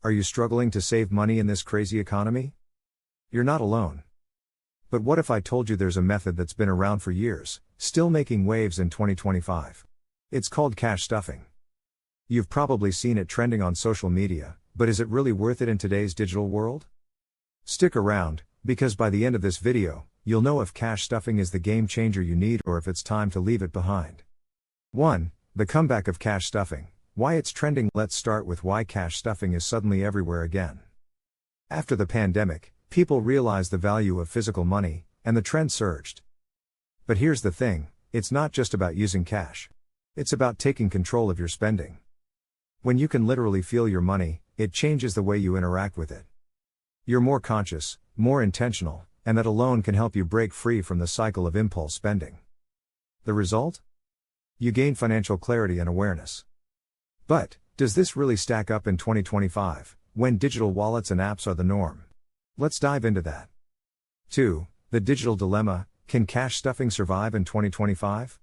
Are you struggling to save money in this crazy economy? You're not alone. But what if I told you there's a method that's been around for years, still making waves in 2025? It's called cash stuffing. You've probably seen it trending on social media, but is it really worth it in today's digital world? Stick around, because by the end of this video, you'll know if cash stuffing is the game changer you need or if it's time to leave it behind. 1. The comeback of cash stuffing. Why it's trending. Let's start with why cash stuffing is suddenly everywhere again. After the pandemic, people realized the value of physical money, and the trend surged. But here's the thing, it's not just about using cash. It's about taking control of your spending. When you can literally feel your money, it changes the way you interact with it. You're more conscious, more intentional, and that alone can help you break free from the cycle of impulse spending. The result? You gain financial clarity and awareness. But, does this really stack up in 2025, when digital wallets and apps are the norm? Let's dive into that. 2. The digital dilemma. Can cash stuffing survive in 2025?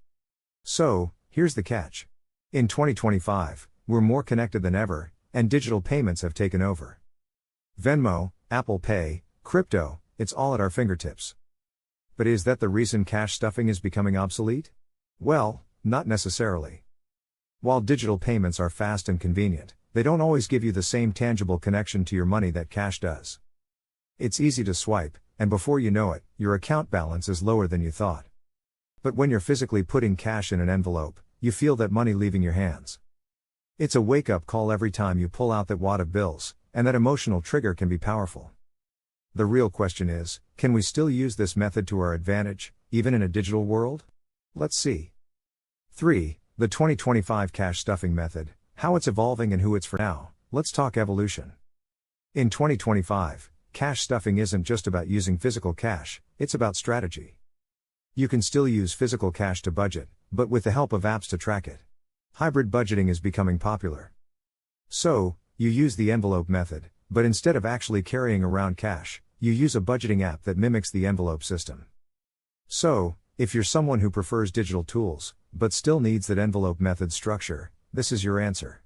So, here's the catch. In 2025, we're more connected than ever, and digital payments have taken over. Venmo, Apple Pay, crypto, it's all at our fingertips. But is that the reason cash stuffing is becoming obsolete? Well, not necessarily. While digital payments are fast and convenient, they don't always give you the same tangible connection to your money that cash does. It's easy to swipe, and before you know it, your account balance is lower than you thought. But when you're physically putting cash in an envelope, you feel that money leaving your hands. It's a wake-up call every time you pull out that wad of bills, and that emotional trigger can be powerful. The real question is, can we still use this method to our advantage, even in a digital world? Let's see. 3. The 2025 cash stuffing method, how it's evolving and who it's for now. Let's talk evolution. In 2025, cash stuffing isn't just about using physical cash, it's about strategy. You can still use physical cash to budget, but with the help of apps to track it. Hybrid budgeting is becoming popular. So, you use the envelope method, but instead of actually carrying around cash, you use a budgeting app that mimics the envelope system. So, if you're someone who prefers digital tools, but still needs that envelope method structure, this is your answer.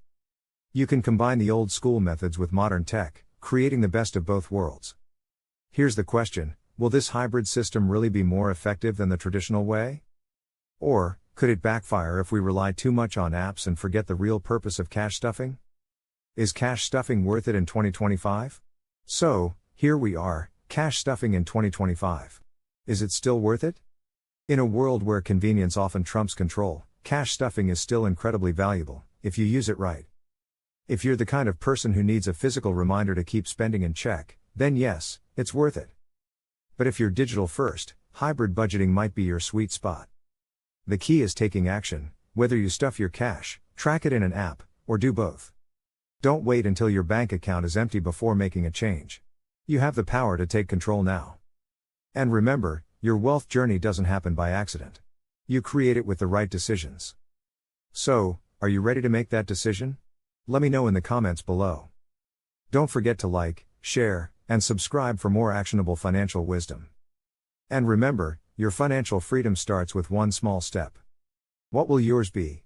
You can combine the old school methods with modern tech, creating the best of both worlds. Here's the question, will this hybrid system really be more effective than the traditional way? Or, could it backfire if we rely too much on apps and forget the real purpose of cash stuffing? Is cash stuffing worth it in 2025? So, here we are, cash stuffing in 2025. Is it still worth it? In a world where convenience often trumps control, cash stuffing is still incredibly valuable, if you use it right. If you're the kind of person who needs a physical reminder to keep spending in check, then yes, it's worth it. But if you're digital first, hybrid budgeting might be your sweet spot. The key is taking action, whether you stuff your cash, track it in an app, or do both. Don't wait until your bank account is empty before making a change. You have the power to take control now. And remember, your wealth journey doesn't happen by accident. You create it with the right decisions. So, are you ready to make that decision? Let me know in the comments below. Don't forget to like, share, and subscribe for more actionable financial wisdom. And remember, your financial freedom starts with one small step. What will yours be?